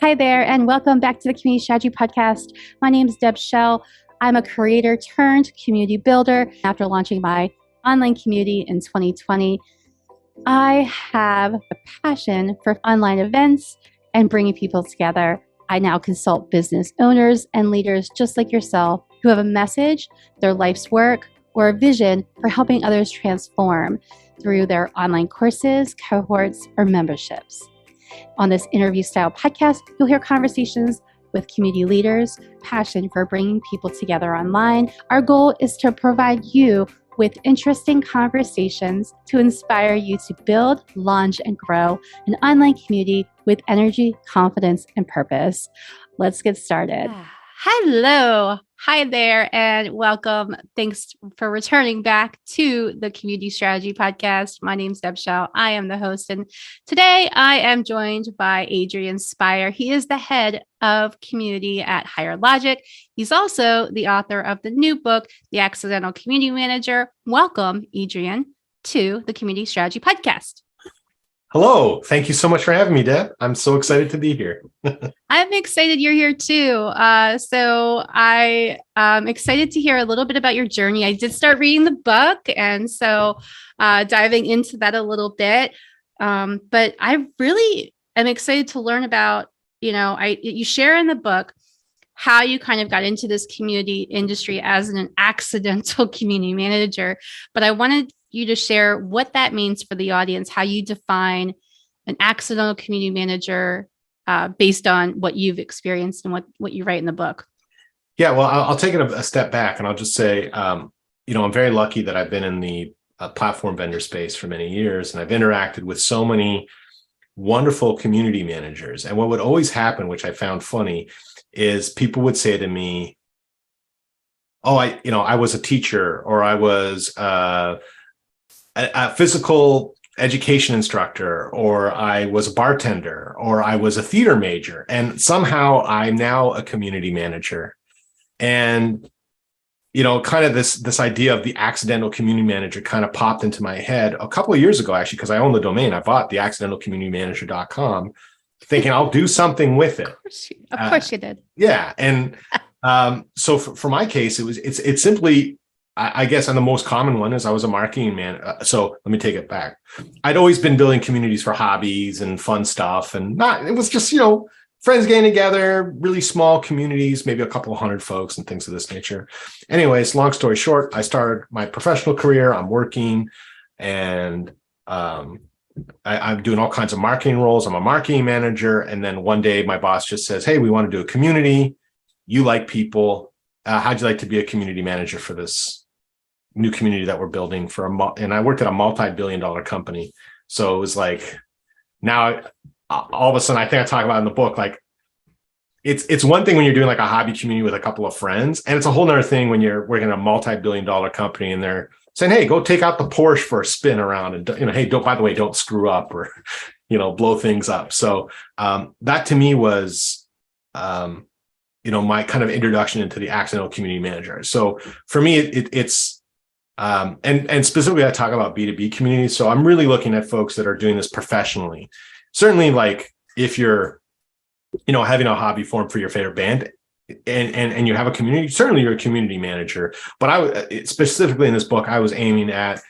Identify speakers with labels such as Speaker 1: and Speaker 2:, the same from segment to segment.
Speaker 1: Hi there, and welcome back to the Community Strategy Podcast. My name is Deb Shell. I'm a creator turned community builder. After launching my online community in 2020, I have a passion for online events and bringing people together. I now consult business owners and leaders just like yourself who have a message, their life's work, or a vision for helping others transform through their online courses, cohorts, or memberships. On this interview style podcast, you'll hear conversations with community leaders, passion for bringing people together online. Our goal is to provide you with interesting conversations to inspire you to build, launch, and grow an online community with energy, confidence, and purpose. Let's get started. Hello. Hi there, and welcome. Thanks for returning back to the Community Strategy Podcast. My name's Deb Shell. I am the host, and today I am joined by Adrian Speyer. He is the head of community at Higher Logic. He's also the author of the new book, The Accidental Community Manager. Welcome, Adrian, to the Community Strategy Podcast.
Speaker 2: Hello. Thank you so much for having me, Deb. I'm so excited to be here.
Speaker 1: I'm excited you're here too. So I'm excited to hear a little bit about your journey. I did start reading the book, and so diving into that a little bit. But I really am excited to learn about, you share in the book how you kind of got into this community industry as an accidental community manager. But I wanted you to share what that means for the audience, how you define an accidental community manager based on what you've experienced and what you write in the book.
Speaker 2: Yeah, well, I'll take it a step back, and I'll just say, I'm very lucky that I've been in the platform vendor space for many years, and I've interacted with so many wonderful community managers. And what would always happen, which I found funny, is people would say to me, "Oh, I was a teacher, or I was a physical education instructor, or I was a bartender, or I was a theater major, and somehow I'm now a community manager." And, kind of this idea of the accidental community manager kind of popped into my head a couple of years ago, actually, because I own the domain. I bought the accidentalcommunitymanager.com thinking I'll do something with it.
Speaker 1: Of course you did.
Speaker 2: Yeah. And so for my case, it's simply, I guess, and the most common one is I was a marketing man. So let me take it back. I'd always been building communities for hobbies and fun stuff, and it was just, friends getting together, really small communities, maybe a couple of hundred folks and things of this nature. Anyways, long story short, I started my professional career. I'm working, and I'm doing all kinds of marketing roles. I'm a marketing manager. And then one day my boss just says, "Hey, we want to do a community. You like people. How'd you like to be a community manager for this new community that we're building and I worked at a multi-billion-dollar company. So it was like, now all of a sudden, I think I talk about in the book, like it's one thing when you're doing like a hobby community with a couple of friends, and it's a whole nother thing when you're working at a multi-billion-dollar company and they're saying, "Hey, go take out the Porsche for a spin around, and hey, by the way, don't screw up or blow things up." So that to me was my kind of introduction into the accidental community manager. So for me, it's and specifically I talk about B2B communities. So I'm really looking at folks that are doing this professionally. Certainly, like if you're, having a hobby form for your favorite band and you have a community, certainly you're a community manager. But specifically in this book, I was aiming at,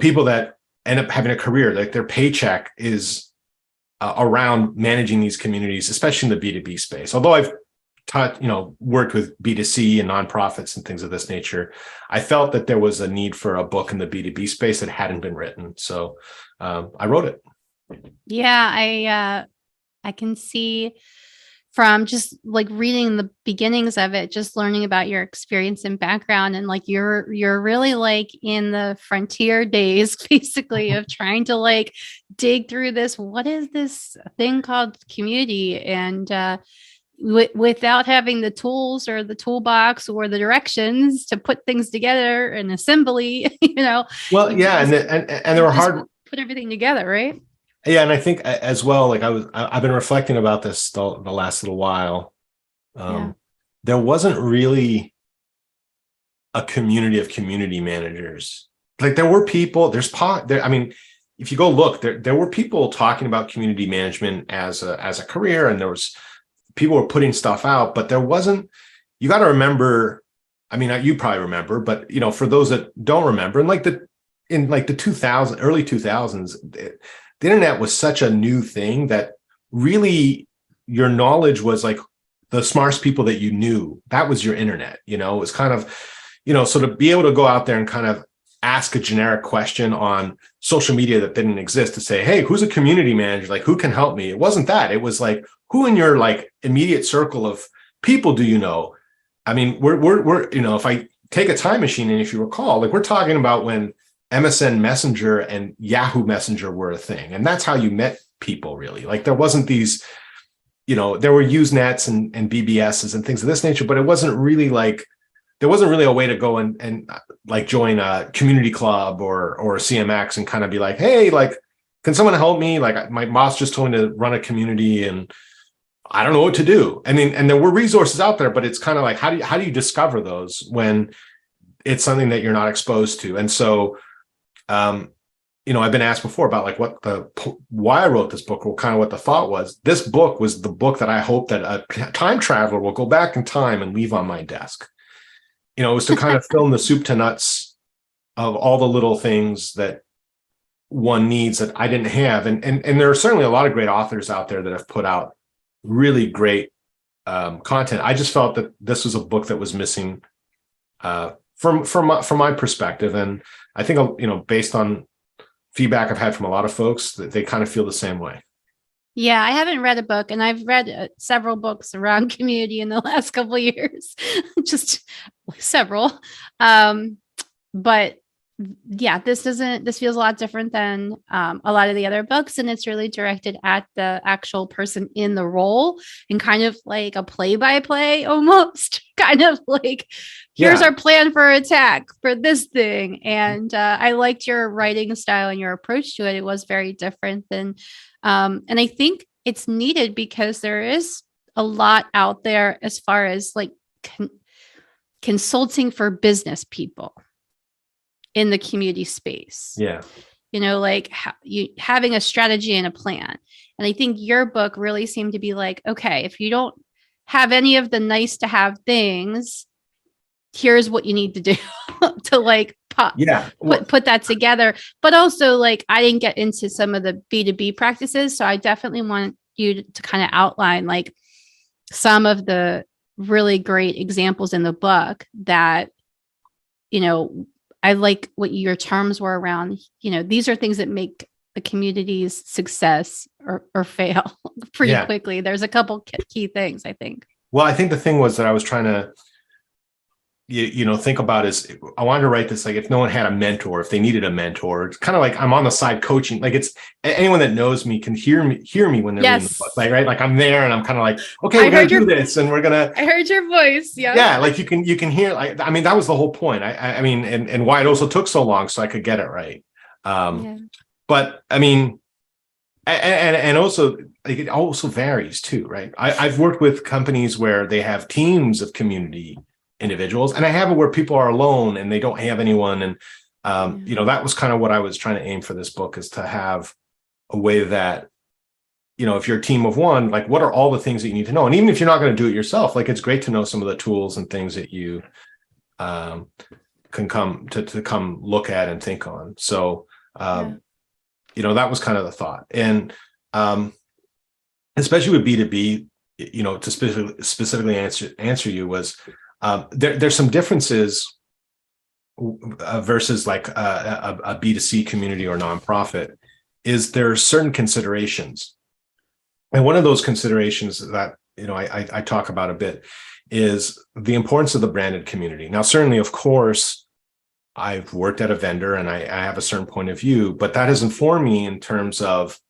Speaker 2: people that end up having a career, like their paycheck is around managing these communities, especially in the B2B space. Although I've worked with B2C and nonprofits and things of this nature, I felt that there was a need for a book in the B2B space that hadn't been written. So I wrote it.
Speaker 1: Yeah, I can see from just like reading the beginnings of it, just learning about your experience and background, and like you're really like in the frontier days, basically, of trying to like dig through this. What is this thing called community? And without having the tools or the toolbox or the directions to put things together in assembly,
Speaker 2: Well, yeah, and there were hard
Speaker 1: put everything together, right?
Speaker 2: Yeah, and I think as well, like I've been reflecting about this the last little while. There wasn't really a community of community managers. Like there were people. I mean, if you go look, there were people talking about community management as a career, and there was people were putting stuff out, but there wasn't. You got to remember. I mean, you probably remember, but for those that don't remember, in the 2000 early 2000s, the internet was such a new thing that really your knowledge was like the smartest people that you knew. That was your internet. It was kind of, so to be able to go out there and kind of ask a generic question on social media that didn't exist, to say, hey, who's a community manager? Like, who can help me? It wasn't that. It was like, who in your like immediate circle of people do you know? I mean, we're if I take a time machine, and if you recall, like, we're talking about when MSN Messenger and Yahoo Messenger were a thing, and that's how you met people, really. Like, there wasn't these, there were Usenets and BBSs and things of this nature, but it wasn't really like, there wasn't really a way to go and like join a community club or CMX and kind of be like, hey, like, can someone help me? Like, my boss just told me to run a community and I don't know what to do. I mean, and there were resources out there, but it's kind of like, how do you discover those when it's something that you're not exposed to? And so, I've been asked before about like why I wrote this book, or kind of what the thought was. This book was the book that I hope that a time traveler will go back in time and leave on my desk. It was to kind of fill in the soup to nuts of all the little things that one needs that I didn't have. And there are certainly a lot of great authors out there that have put out really great content. I just felt that this was a book that was missing from my perspective. And I think, based on feedback I've had from a lot of folks, that they kind of feel the same way.
Speaker 1: Yeah, I haven't read a book, and I've read several books around community in the last couple of years, just several. But yeah, this feels a lot different than a lot of the other books, and it's really directed at the actual person in the role, and kind of like a play-by-play almost, kind of like, here's our plan for attack for this thing. And I liked your writing style and your approach to it. It was very different than, and I think it's needed because there is a lot out there as far as like consulting for business people in the community space.
Speaker 2: Yeah.
Speaker 1: Like having a strategy and a plan. And I think your book really seemed to be like, okay, if you don't have any of the nice to have things, here's what you need to do to like put that together. But also, like, I didn't get into some of the B2B practices. So I definitely want you to kind of outline like some of the really great examples in the book that, I like what your terms were around, these are things that make the community's success or fail pretty quickly. There's a couple key things, I think.
Speaker 2: Well, I think the thing was that I was trying to, think about is, I wanted to write this, like, if no one had a mentor, if they needed a mentor, it's kind of like I'm on the side coaching. Like, it's anyone that knows me can hear me when they're reading the book. Like, right. Like, I'm there and I'm kind of like, okay, we're going to do this. And I
Speaker 1: heard your voice. Yeah.
Speaker 2: Yeah. Like, you can hear, like, I mean, that was the whole point. I mean, and why it also took so long, so I could get it right. But I mean, and also, like, it also varies too, right? I've worked with companies where they have teams of community individuals, and I have it where people are alone and they don't have anyone. And that was kind of what I was trying to aim for this book, is to have a way that, if you're a team of one, like, what are all the things that you need to know? And even if you're not going to do it yourself, like, it's great to know some of the tools and things that you can come to come look at and think on. So that was kind of the thought. And especially with B2B, to specifically answer you, was there's some differences versus like a B2C community or nonprofit. Is there certain considerations, and one of those considerations that I talk about a bit is the importance of the branded community. Now, certainly, of course, I've worked at a vendor and I have a certain point of view, but that has informed me in terms of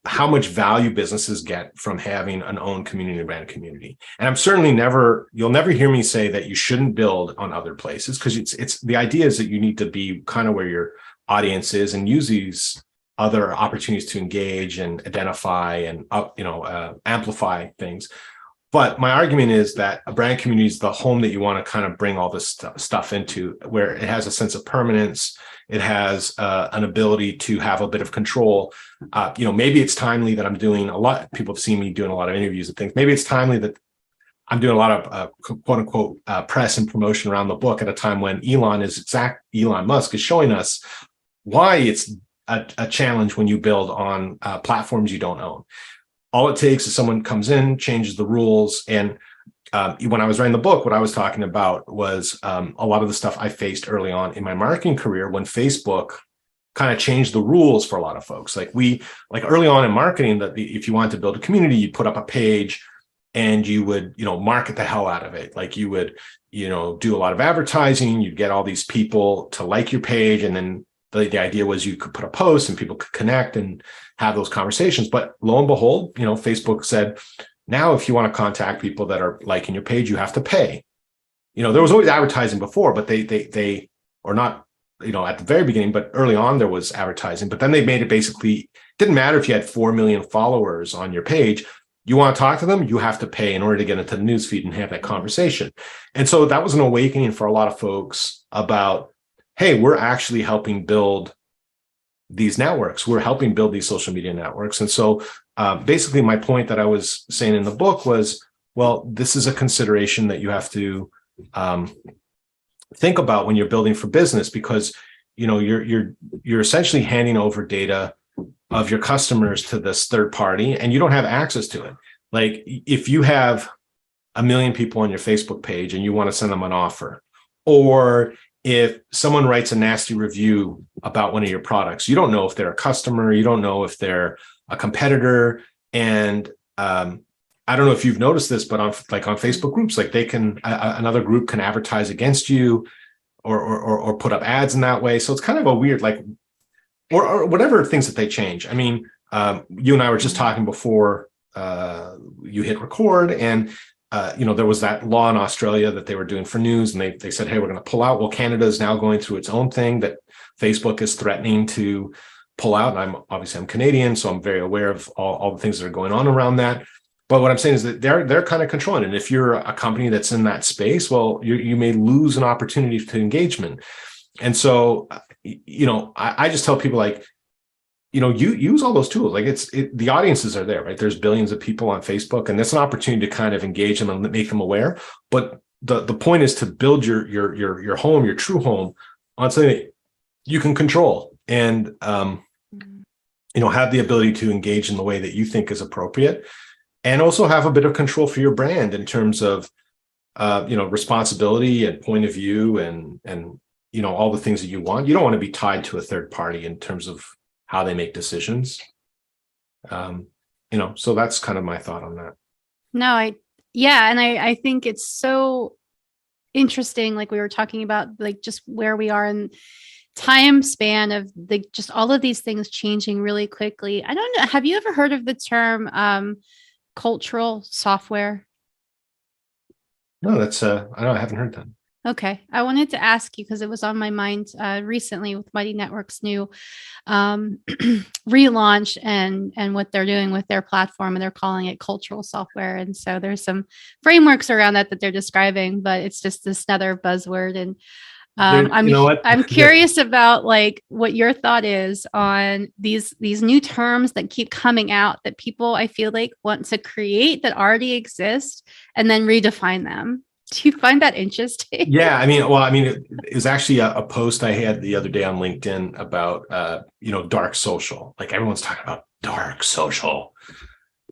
Speaker 2: how much value businesses get from having an own community, brand community. And I'm certainly you'll never hear me say that you shouldn't build on other places, because it's the idea is that you need to be kind of where your audience is and use these other opportunities to engage and identify and amplify things. But my argument is that a brand community is the home that you want to kind of bring all this stuff into, where it has a sense of permanence. It has an ability to have a bit of control. Maybe it's timely that I'm doing a lot. People have seen me doing a lot of interviews and things. Maybe it's timely that I'm doing a lot of quote unquote press and promotion around the book at a time when Elon Musk is showing us why it's a challenge when you build on platforms you don't own. All it takes is someone comes in, changes the rules. And when I was writing the book, what I was talking about was a lot of the stuff I faced early on in my marketing career when Facebook kind of changed the rules for a lot of folks. Like early on in marketing, if you wanted to build a community, you'd put up a page and you would, market the hell out of it. Like you would, do a lot of advertising. You'd get all these people to like your page, and then the idea was you could put a post and people could connect and have those conversations. But lo and behold, Facebook said, now if you want to contact people that are liking your page, you have to pay. There was always advertising before, but they or not, at the very beginning, but early on there was advertising. But then they made it basically didn't matter if you had 4 million followers on your page. You want to talk to them, you have to pay in order to get into the newsfeed and have that conversation. And so that was an awakening for a lot of folks about, hey, we're actually helping build these networks. We're helping build these social media networks. And so basically my point that I was saying in the book was, well, this is a consideration that you have to think about when you're building for business, because you're essentially handing over data of your customers to this third party, and you don't have access to it. Like if you have 1 million people on your Facebook page and you want to send them an offer, or if someone writes a nasty review about one of your products, you don't know if they're a customer, you don't know if they're a competitor. And I don't know if you've noticed this, but on Facebook groups, like they can, another group can advertise against you or put up ads in that way. So it's kind of a weird, or whatever things that they change. I mean, you and I were just talking before you hit record, and there was that law in Australia that they were doing for news, and they said, hey, we're going to pull out. Well, Canada is now going through its own thing that Facebook is threatening to pull out. And I'm Canadian, so I'm very aware of all the things that are going on around that. But what I'm saying is that they're kind of controlling it. And if you're a company that's in that space, well, you may lose an opportunity to engagement. And so, I just tell people you use all those tools. Like the audiences are there, right? There's billions of people on Facebook, and that's an opportunity to kind of engage them and make them aware. But the point is to build your home, your true home, on something that you can control and have the ability to engage in the way that you think is appropriate, and also have a bit of control for your brand in terms of responsibility and point of view and all the things that you want. You don't want to be tied to a third party in terms of how they make decisions. So that's kind of my thought on that.
Speaker 1: No, I think it's so interesting. Like we were talking about, like just where we are in time span of just all of these things changing really quickly. I don't know. Have you ever heard of the term cultural software?
Speaker 2: No, I haven't heard that.
Speaker 1: Okay. I wanted to ask you because it was on my mind recently with Mighty Network's new relaunch and what they're doing with their platform, and they're calling it cultural software. And so there's some frameworks around that they're describing, but it's just this other buzzword. And I'm curious about what your thought is on these new terms that keep coming out that people, I feel like, want to create that already exist and then redefine them. Do you find that interesting?
Speaker 2: Yeah, it was actually a post I had the other day on LinkedIn about dark social. Like everyone's talking about dark social,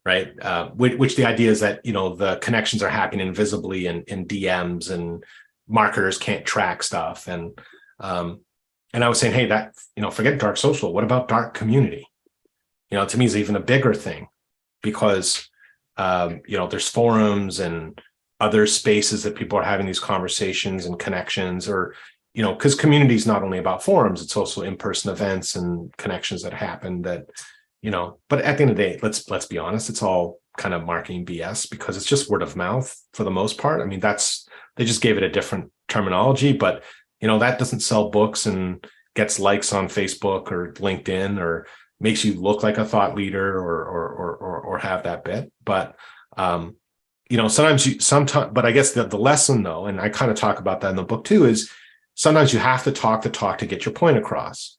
Speaker 2: right? Which the idea is that the connections are happening invisibly in DMs, and marketers can't track stuff. And I was saying, hey, that forget dark social. What about dark community? To me is even a bigger thing, because there's forums and other spaces that people are having these conversations and connections, or because community is not only about forums, it's also in-person events and connections that happen that but at the end of the day, let's be honest, it's all kind of marketing BS, because it's just word of mouth for the most part. I mean, they just gave it a different terminology, but that doesn't sell books and gets likes on Facebook or LinkedIn or makes you look like a thought leader or have that bit. But sometimes, but I guess the lesson though, and I kind of talk about that in the book too, is sometimes you have to talk to get your point across.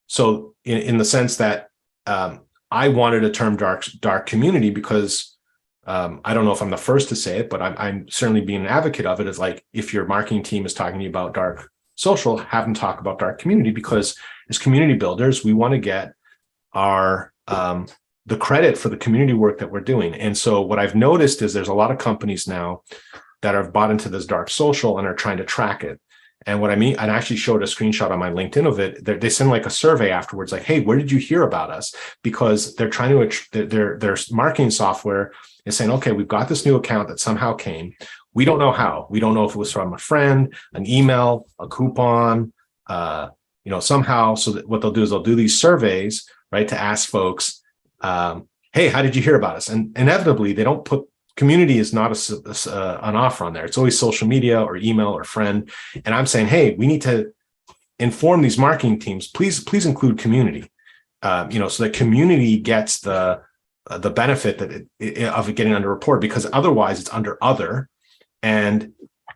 Speaker 2: So in the sense that I wanted a term dark community because I don't know if I'm the first to say it, but I'm certainly being an advocate of it. Is like, if your marketing team is talking to you about dark social, have them talk about dark community, because as community builders, we want to get our the credit for the community work that we're doing. And so what I've noticed is there's a lot of companies now that have bought into this dark social and are trying to track it. And what I mean, I actually showed a screenshot on my LinkedIn of it. They send like a survey afterwards, like, hey, where did you hear about us? Because they're trying to, their marketing software is saying, okay, we've got this new account that somehow came. We don't know how. We don't know if it was from a friend, an email, a coupon, somehow. So that what they'll do is they'll do these surveys, right, to ask folks, hey, how did you hear about us? And inevitably, they don't put community is not an offer on there. It's always social media or email or friend. And I'm saying, hey, we need to inform these marketing teams. Please include community. So that community gets the benefit of it getting under report, because otherwise it's under other. And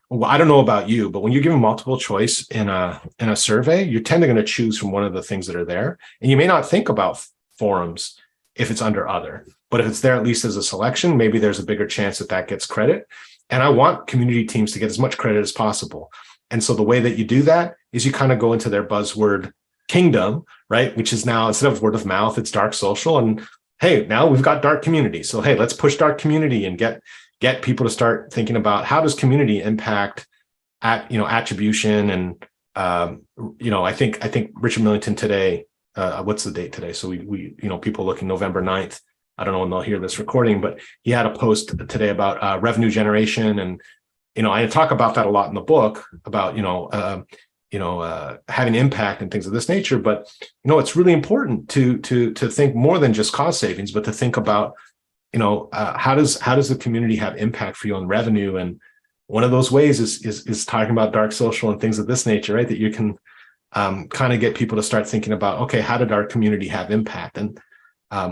Speaker 2: well, I don't know about you, but when you're given multiple choice in a survey, you're tending to choose from one of the things that are there, and you may not think about forums if it's under other. But if it's there at least as a selection, maybe there's a bigger chance that gets credit. And I want community teams to get as much credit as possible. And so the way that you do that is you kind of go into their buzzword kingdom, right? Which is now, instead of word of mouth, it's dark social. And hey, now we've got dark community. So hey, let's push dark community and get people to start thinking about, how does community impact attribution. And I think Richard Millington today, what's the date today? So we people looking November 9th. I don't know when they'll hear this recording, but he had a post today about revenue generation. And, I talk about that a lot in the book about, having impact and things of this nature. But, it's really important to think more than just cost savings, but to think about, how does the community have impact for you on revenue? And one of those ways is talking about dark social and things of this nature, right? That you can kind of get people to start thinking about, okay, how did our community have impact? And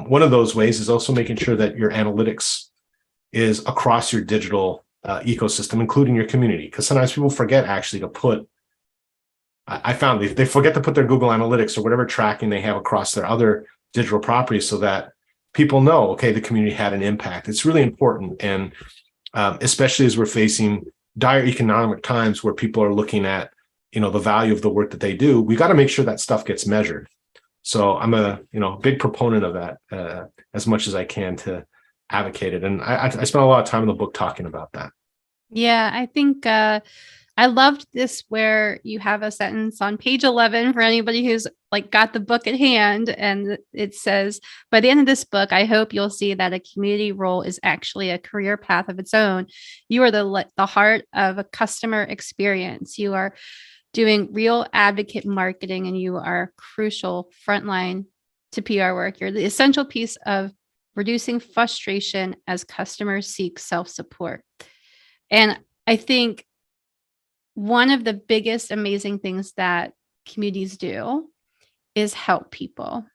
Speaker 2: one of those ways is also making sure that your analytics is across your digital ecosystem, including your community. Because sometimes people forget actually to put, I found they forget to put their Google Analytics or whatever tracking they have across their other digital properties, so that people know, okay, the community had an impact. It's really important. And especially as we're facing dire economic times where people are looking at, the value of the work that they do, we got to make sure that stuff gets measured. So I'm a big proponent of that as much as I can to advocate it. And I spent a lot of time in the book talking about that.
Speaker 1: Yeah, I think I loved this where you have a sentence on page 11 for anybody who's got the book at hand. And it says, by the end of this book, I hope you'll see that a community role is actually a career path of its own. You are the heart of a customer experience. You are doing real advocate marketing, and you are crucial frontline to PR work. You're the essential piece of reducing frustration as customers seek self-support. And I think one of the biggest amazing things that communities do is help people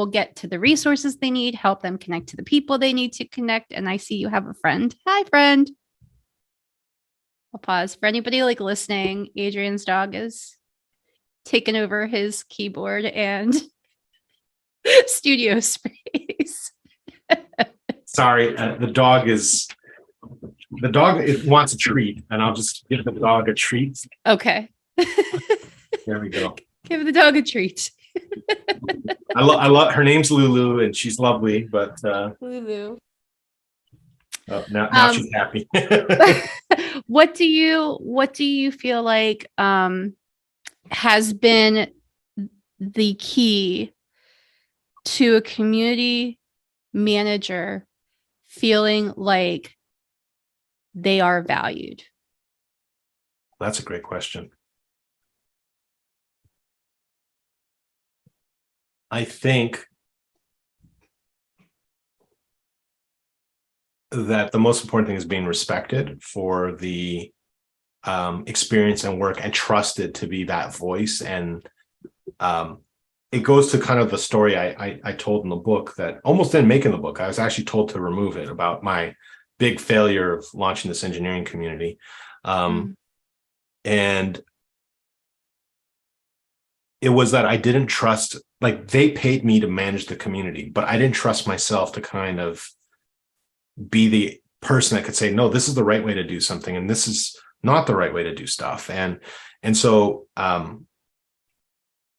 Speaker 1: get to the resources they need, help them connect to the people they need to connect. And I see you have a friend. Hi, friend. I'll pause. For anybody listening, Adrian's dog is taking over his keyboard and studio space.
Speaker 2: Sorry, the dog wants a treat, and I'll just give the dog a treat.
Speaker 1: Okay.
Speaker 2: There we go.
Speaker 1: Give the dog a treat.
Speaker 2: I love her name's Lulu, and she's lovely, but
Speaker 1: Lulu.
Speaker 2: Oh, now she's happy.
Speaker 1: What do you feel like has been the key to a community manager feeling like they are valued?
Speaker 2: That's a great question. I think that the most important thing is being respected for the experience and work, and trusted to be that voice. And it goes to kind of the story I told in the book that almost didn't make in the book. I was actually told to remove it, about my big failure of launching this engineering community. And it was that I didn't trust, like they paid me to manage the community, but I didn't trust myself to kind of be the person that could say, no, this is the right way to do something, and this is not the right way to do stuff. And so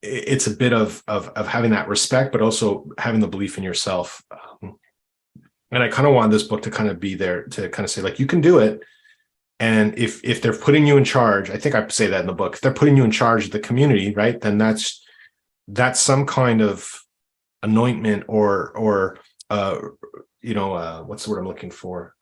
Speaker 2: it's a bit of having that respect, but also having the belief in yourself. And I kind of want this book to kind of be there to kind of say, like, you can do it. And if they're putting you in charge, I think I say that in the book, if they're putting you in charge of the community, right, then that's some kind of anointment or what's the word I'm looking for?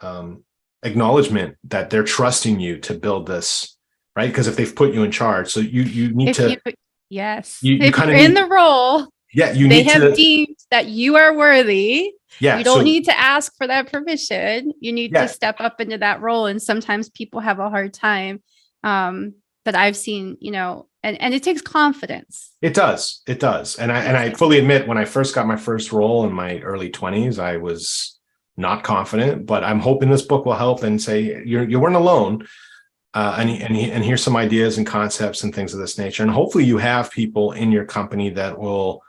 Speaker 2: Acknowledgement that they're trusting you to build this, right? Because if they've put you in charge, so you need
Speaker 1: if
Speaker 2: to,
Speaker 1: yes,
Speaker 2: you
Speaker 1: if
Speaker 2: kind
Speaker 1: you're
Speaker 2: of
Speaker 1: in the role,
Speaker 2: they
Speaker 1: have deemed that you are worthy.
Speaker 2: Yeah,
Speaker 1: you don't need to ask for that permission. You need to step up into that role. And sometimes people have a hard time that I've seen, and it takes confidence.
Speaker 2: It does. And I fully admit, when I first got my first role in my early 20s, I was not confident, but I'm hoping this book will help and say you weren't alone. And here's some ideas and concepts and things of this nature. And hopefully you have people in your company that will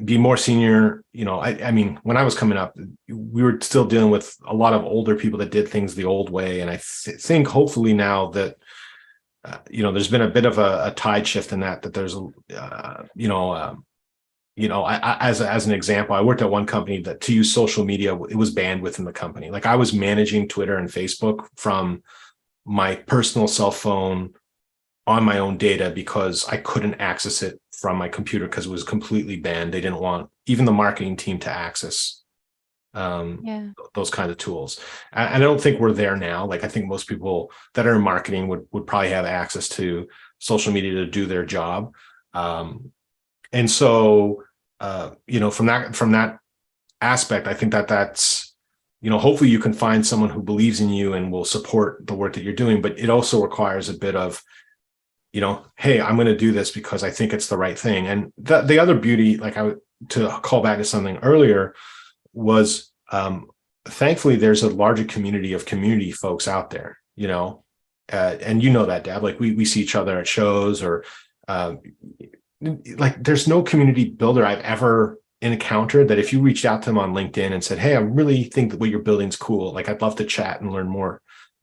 Speaker 2: be more senior. I mean, when I was coming up, we were still dealing with a lot of older people that did things the old way. And I think hopefully now that, there's been a bit of a tide shift in that there's, as an example, I worked at one company that to use social media, it was banned within the company. Like I was managing Twitter and Facebook from my personal cell phone on my own data because I couldn't access it from my computer because it was completely banned. They didn't want even the marketing team to access those kinds of tools. I don't think we're there now. Like I think most people that are in marketing would probably have access to social media to do their job. And so, from that aspect, I think that's, hopefully you can find someone who believes in you and will support the work that you're doing, but it also requires a bit of, hey, I'm going to do this because I think it's the right thing. And the other beauty, to call back to something earlier, was thankfully there's a larger community of community folks out there, and that, Deb, like we see each other at shows or like there's no community builder I've ever encountered that if you reached out to them on LinkedIn and said, hey, I really think that what you're building is cool, like I'd love to chat and learn more,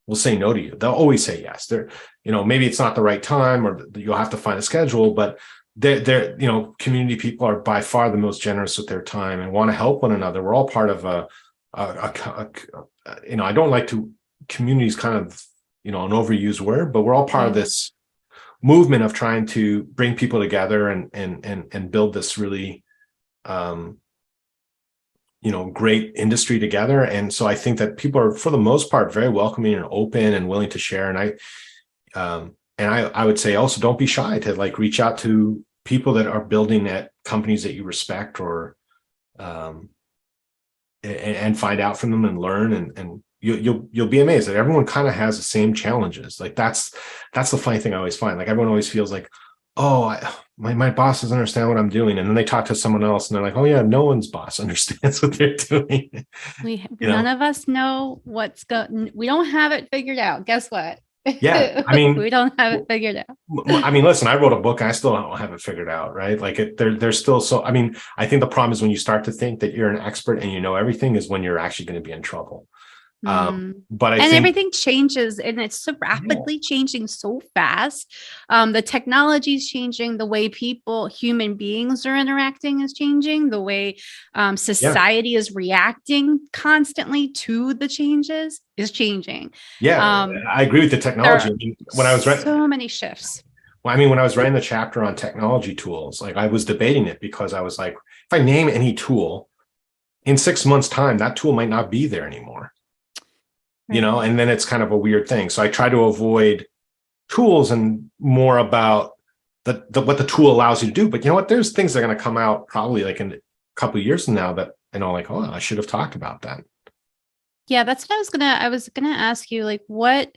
Speaker 2: will say no to you. They'll always say yes. They're, maybe it's not the right time or you'll have to find a schedule, but they're community people are by far the most generous with their time and want to help one another. We're all part of I don't like to, communities kind of, an overused word, but we're all part of this movement of trying to bring people together and build this really, great industry together. And so I think that people are, for the most part, very welcoming and open and willing to share. And I would say also don't be shy to like reach out to people that are building at companies that you respect or and find out from them and learn and you'll be amazed that everyone kind of has the same challenges. Like that's the funny thing I always find. Like everyone always feels like, oh, my boss doesn't understand what I'm doing. And then they talk to someone else and they're like, oh yeah, no one's boss understands what they're doing.
Speaker 1: None of us know what's going. We don't have it figured out. Guess what?
Speaker 2: Yeah. I mean,
Speaker 1: we don't have it figured out.
Speaker 2: I mean, listen, I wrote a book and I still don't have it figured out. Right. Like there's still I mean, I think the problem is when you start to think that you're an expert and you know everything is when you're actually going to be in trouble. But I think
Speaker 1: everything changes and it's so rapidly changing so fast. The technology is changing, the way human beings are interacting is changing, the way society is reacting constantly to the changes is changing.
Speaker 2: I agree with the technology. When I was writing
Speaker 1: so many shifts.
Speaker 2: Well, I mean, when I was writing the chapter on technology tools, like I was debating it because I was like, if I name any tool in 6 months' time, that tool might not be there anymore. And then it's kind of a weird thing. So I try to avoid tools and more about what the tool allows you to do. But you know what? There's things that are going to come out probably like in a couple of years from now that, like, oh, I should have talked about that.
Speaker 1: Yeah, that's what I was gonna ask you, like, what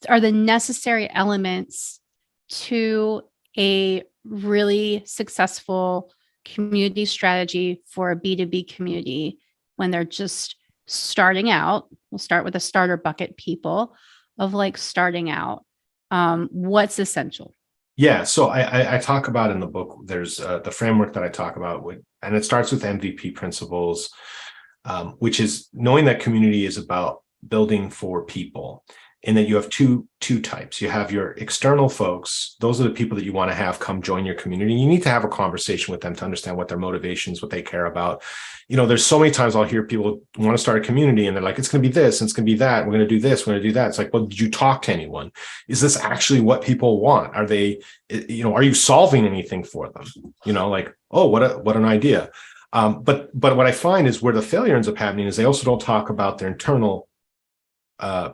Speaker 1: are the necessary elements to a really successful community strategy for a B2B community when they're just starting out, we'll start with the starter bucket people of like starting out, what's essential?
Speaker 2: Yeah, so I talk about in the book, there's the framework that I talk about, and it starts with MVP principles, which is knowing that community is about building for people, and that you have two types. You have your external folks; those are the people that you want to have come join your community. You need to have a conversation with them to understand what their motivations, what they care about. There's so many times I'll hear people want to start a community, and they're like, "It's going to be this, and it's going to be that. We're going to do this, we're going to do that." It's like, well, did you talk to anyone? Is this actually what people want? Are they, are you solving anything for them? Like, oh, what an idea. But what I find is where the failure ends up happening is they also don't talk about their internal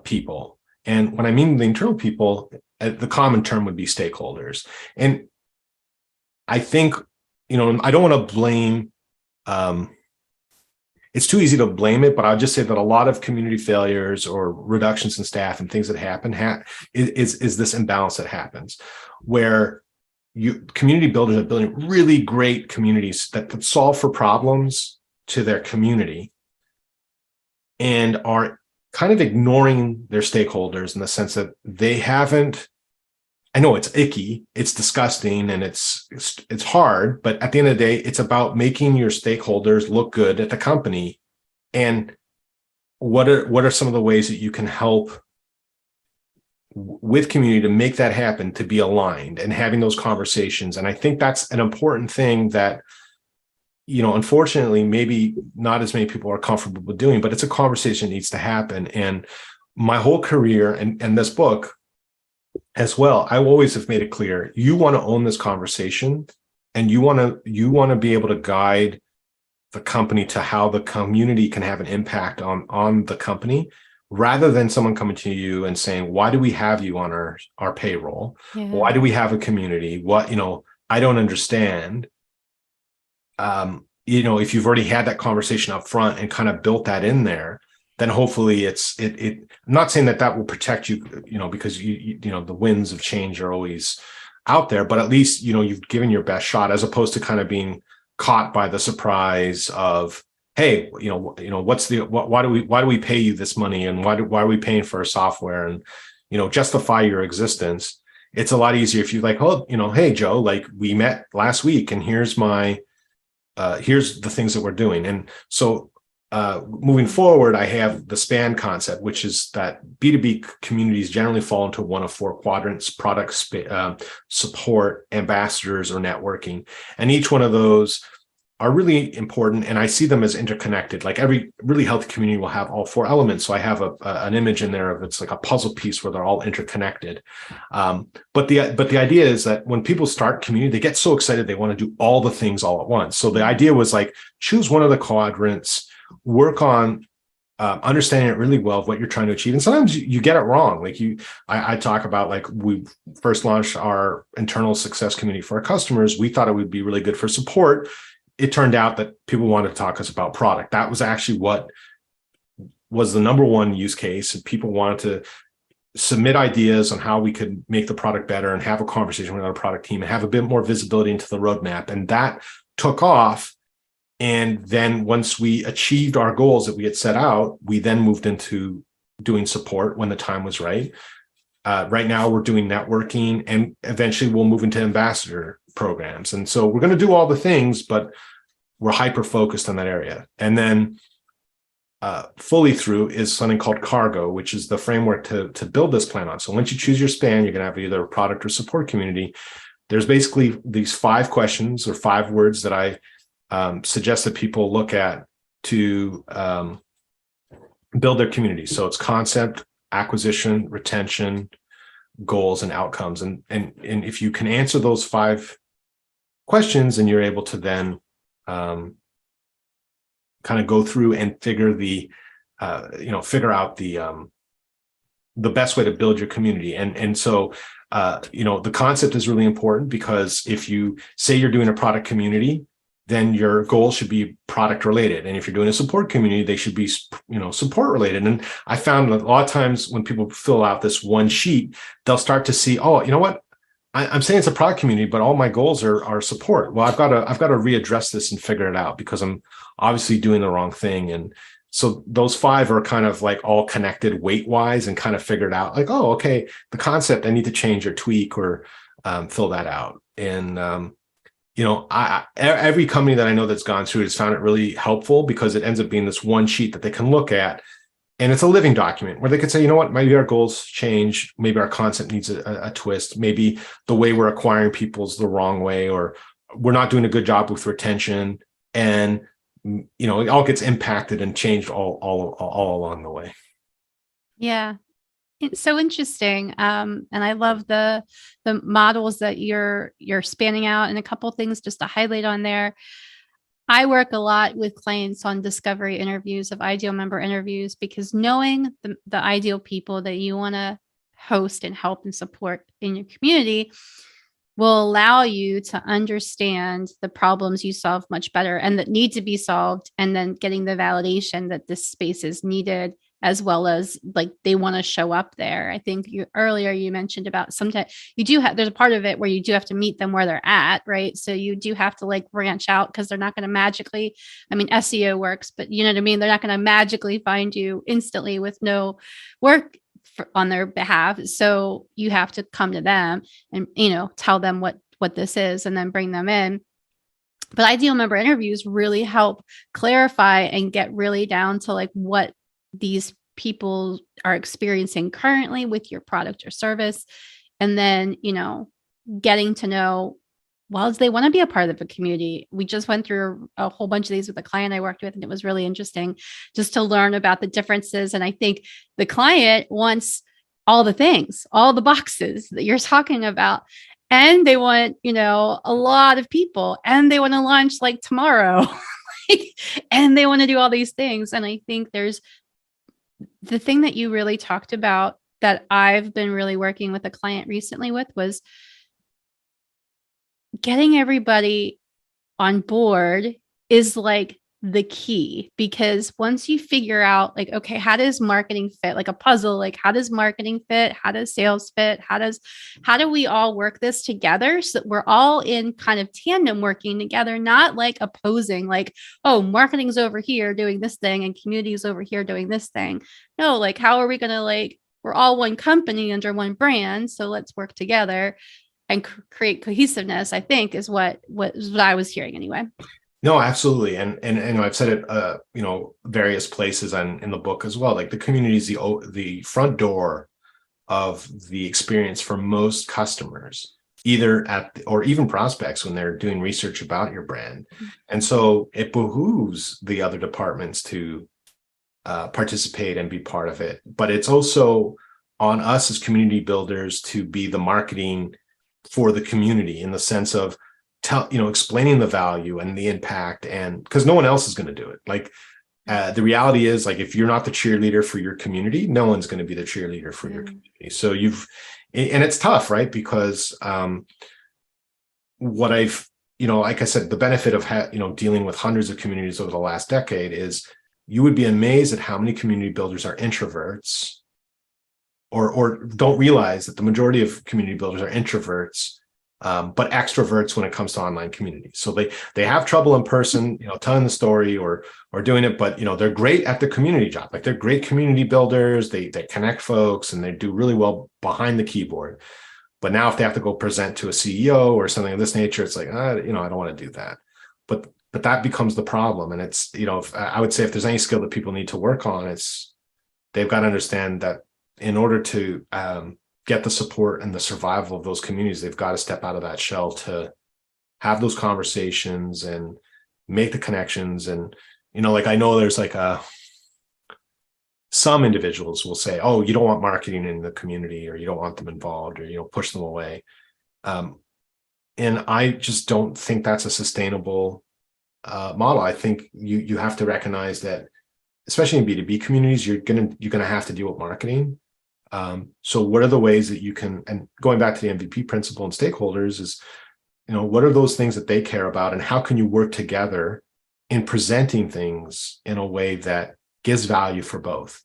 Speaker 2: people. And when I mean the internal people, the common term would be stakeholders. And I think, I don't want to blame, it's too easy to blame it, but I'll just say that a lot of community failures or reductions in staff and things that happen is this imbalance that happens where community builders are building really great communities that could solve for problems to their community and are kind of ignoring their stakeholders in the sense that they haven't. I know it's icky, it's disgusting, and it's hard, but at the end of the day, it's about making your stakeholders look good at the company. And what are some of the ways that you can help with community to make that happen, to be aligned and having those conversations? And I think that's an important thing that, unfortunately, maybe not as many people are comfortable with doing, but it's a conversation that needs to happen. And my whole career and this book as well, I always have made it clear, you want to own this conversation, and you want to be able to guide the company to how the community can have an impact on the company, rather than someone coming to you and saying, why do we have you on our payroll? Yeah. Why do we have a community? I don't understand. If you've already had that conversation up front and kind of built that in there, then hopefully I'm not saying that will protect you, because the winds of change are always out there, but at least, you've given your best shot, as opposed to kind of being caught by the surprise of, hey, why do we pay you this money, and why are we paying for our software, and, justify your existence. It's a lot easier if you're like, oh, hey, Joe, like we met last week and here's the things that we're doing. And so, moving forward, I have the SPAN concept, which is that B2B communities generally fall into one of four quadrants: product, support, ambassadors, or networking. And each one of those are really important, and I see them as interconnected. Like every really healthy community will have all four elements. So I have an image in there of, it's like a puzzle piece where they're all interconnected. But the idea is that when people start community, they get so excited they want to do all the things all at once. So the idea was like, choose one of the quadrants, work on understanding it really well of what you're trying to achieve. And sometimes you get it wrong. Like I talk about, like, we first launched our internal success community for our customers. We thought it would be really good for support. It turned out that people wanted to talk to us about product. That was actually what was the number one use case. And people wanted to submit ideas on how we could make the product better and have a conversation with our product team and have a bit more visibility into the roadmap. And that took off. And then once we achieved our goals that we had set out, we then moved into doing support when the time was right. Right now, we're doing networking, and eventually we'll move into ambassador programs. And so we're going to do all the things, but we're hyper-focused on that area. And then fully through is something called Cargo, which is the framework to build this plan on. So once you choose your span, you're going to have either a product or support community. There's basically these 5 questions or 5 words that I suggest that people look at to build their community. So it's concept, acquisition, retention, goals, and outcomes. And if you can answer those 5 questions, and you're able to then kind of go through and figure out the best way to build your community. And so the concept is really important, because if you say you're doing a product community, then your goals should be product related. And if you're doing a support community, they should be, support related. And I found that a lot of times when people fill out this one sheet, they'll start to see, oh, you know what? I'm saying it's a product community, but all my goals are support. Well, I've got to readdress this and figure it out, because I'm obviously doing the wrong thing. And So those 5 are kind of like all connected weight wise and kind of figured out like, oh, okay, the concept I need to change or tweak or fill that out. And, every company that I know that's gone through it has found it really helpful because it ends up being this one sheet that they can look at. And it's a living document where they could say, you know what, maybe our goals change. Maybe our concept needs a twist. Maybe the way we're acquiring people is the wrong way, or we're not doing a good job with retention. And, it all gets impacted and changed all along the way.
Speaker 1: Yeah. It's so interesting. And I love the models that you're spanning out, and a couple of things just to highlight on there. I work a lot with clients on discovery interviews of ideal member interviews, because knowing the ideal people that you want to host and help and support in your community will allow you to understand the problems you solve much better and that need to be solved, and then getting the validation that this space is needed, as well as like they want to show up there. I think earlier you mentioned about sometimes there's a part of it where you do have to meet them where they're at, right? So you do have to like branch out, because they're not going to magically, SEO works, but you know what I mean? They're not going to magically find you instantly with no work on their behalf. So you have to come to them and, tell them what this is, and then bring them in. But ideal member interviews really help clarify and get really down to like what these people are experiencing currently with your product or service. And then, getting to know, well, as they want to be a part of the community. We just went through a whole bunch of these with a client I worked with, and it was really interesting just to learn about the differences. And I think the client wants all the things, all the boxes that you're talking about. And they want, a lot of people, and they want to launch like tomorrow. And they want to do all these things. And I think there's the thing that you really talked about that I've been really working with a client recently with was getting everybody on board is like the key, because once you figure out like, okay, how does marketing fit, like a puzzle, like how does marketing fit? How does sales fit? How do we all work this together so that we're all in kind of tandem working together, not like opposing, like, oh, marketing's over here doing this thing and community is over here doing this thing. No, like, how are we going to we're all one company under one brand. So let's work together and create cohesiveness, I think is what I was hearing anyway.
Speaker 2: No, absolutely. And I've said it, various places and in the book as well. Like the community is the front door of the experience for most customers, either or even prospects when they're doing research about your brand. Mm-hmm. And so it behooves the other departments to participate and be part of it. But it's also on us as community builders to be the marketing for the community, in the sense of explaining the value and the impact, and because no one else is going to do it. Like the reality is, like, if you're not the cheerleader for your community, no one's going to be the cheerleader for your community. So and it's tough, right? Because what I've, like I said, the benefit of dealing with hundreds of communities over the last decade is you would be amazed at how many community builders are introverts, or don't realize that the majority of community builders are introverts, but extroverts when it comes to online communities. So they have trouble in person, telling the story or doing it, but they're great at the community job. Like they're great community builders. They connect folks and they do really well behind the keyboard. But now if they have to go present to a CEO or something of this nature, it's like, I don't want to do that. But that becomes the problem. And it's, I would say if there's any skill that people need to work on, they've got to understand that in order to get the support and the survival of those communities, they've got to step out of that shell to have those conversations and make the connections. And, I know there's some individuals will say, oh, you don't want marketing in the community, or you don't want them involved, or, push them away. And I just don't think that's a sustainable model. I think you have to recognize that, especially in B2B communities, you're gonna have to deal with marketing. So what are the ways that you can, and going back to the MVP principle and stakeholders is, what are those things that they care about, and how can you work together in presenting things in a way that gives value for both?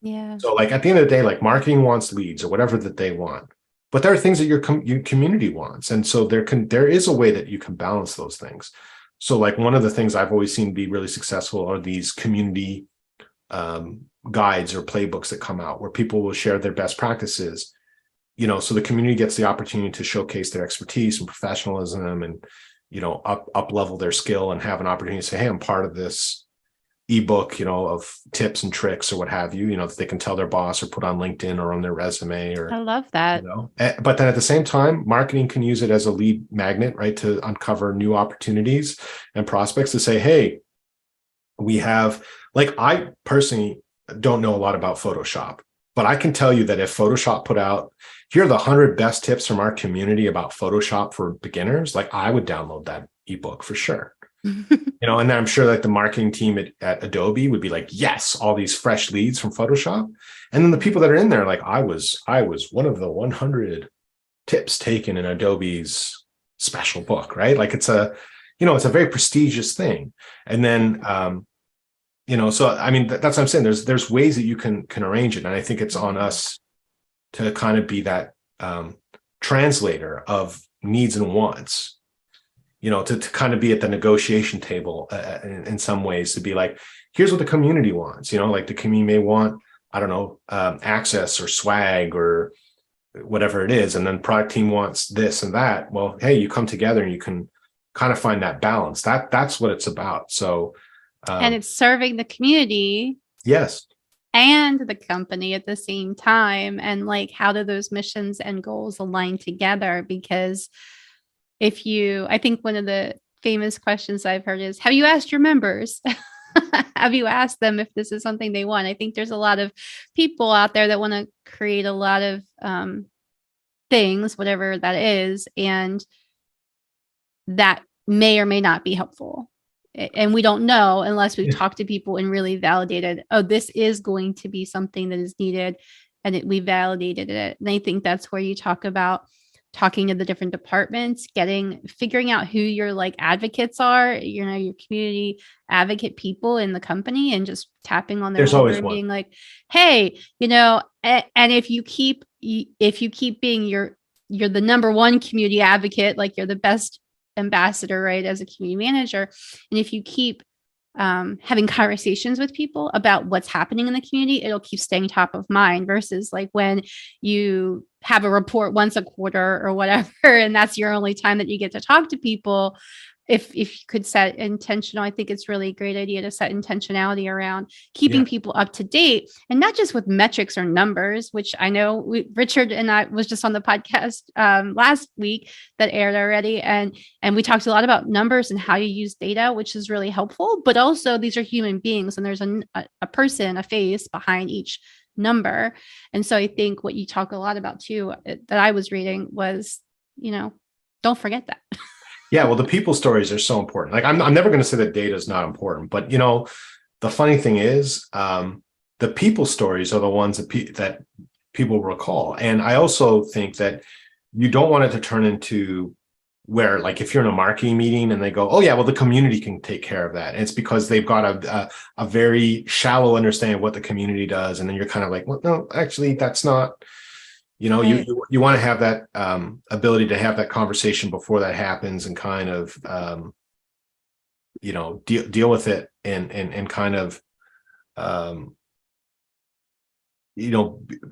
Speaker 1: Yeah.
Speaker 2: So at the end of the day, marketing wants leads or whatever that they want, but there are things that your community wants. And so there is a way that you can balance those things. So one of the things I've always seen be really successful are these community guides or playbooks that come out where people will share their best practices, so the community gets the opportunity to showcase their expertise and professionalism and, up level their skill and have an opportunity to say, hey, I'm part of this ebook, of tips and tricks or what have you, that they can tell their boss or put on LinkedIn or on their resume or,
Speaker 1: I love that.
Speaker 2: But then at the same time, marketing can use it as a lead magnet, right? To uncover new opportunities and prospects to say, hey, we have, I personally don't know a lot about Photoshop, but I can tell you that if Photoshop put out, here are the 100 best tips from our community about Photoshop for beginners, I would download that ebook for sure. And I'm sure that the marketing team at Adobe would be like, yes, all these fresh leads from Photoshop. And then the people that are in there, I was one of the 100 tips taken in Adobe's special book, right? It's a very prestigious thing. And then, so, I mean, that's what I'm saying. There's ways that you can arrange it. And I think it's on us to kind of be that translator of needs and wants, to kind of be at the negotiation table in some ways, to be like, here's what the community wants, the community may want, I don't know, access or swag or whatever it is. And then product team wants this and that. Well, hey, you come together and you can kind of find that balance. That's what it's about. So,
Speaker 1: and it's serving the community.
Speaker 2: Yes.
Speaker 1: And the company at the same time. And how do those missions and goals align together? Because I think one of the famous questions I've heard is, have you asked your members? Have you asked them if this is something they want? I think there's a lot of people out there that want to create a lot of things, whatever that is, and that may or may not be helpful. And we don't know unless we've talked to people and really validated, oh, this is going to be something that is needed, and we validated it. And I think that's where you talk about talking to the different departments, figuring out who your advocates are, your community advocate people in the company, and just tapping on their shoulder and being like, hey, and if you keep being you're the number one community advocate, you're the best ambassador, right, as a community manager. And if you keep having conversations with people about what's happening in the community, it'll keep staying top of mind versus when you have a report once a quarter or whatever, and that's your only time that you get to talk to people. If you could set intentional, I think it's really a great idea to set intentionality around keeping people up to date, and not just with metrics or numbers, which I know Richard and I was just on the podcast last week that aired already. And we talked a lot about numbers and how you use data, which is really helpful, but also these are human beings and there's a person, a face behind each number. And so I think what you talk a lot about too, that I was reading was, don't forget that.
Speaker 2: Yeah, well, the people stories are so important. I'm never going to say that data is not important, but the funny thing is, the people stories are the ones that people recall. And I also think that you don't want it to turn into where, if you're in a marketing meeting and they go, "Oh yeah, well, the community can take care of that." And it's because they've got a very shallow understanding of what the community does, and then you're kind of like, "Well, no, actually, that's not." Right. You want to have that ability to have that conversation before that happens, and kind of deal with it and kind of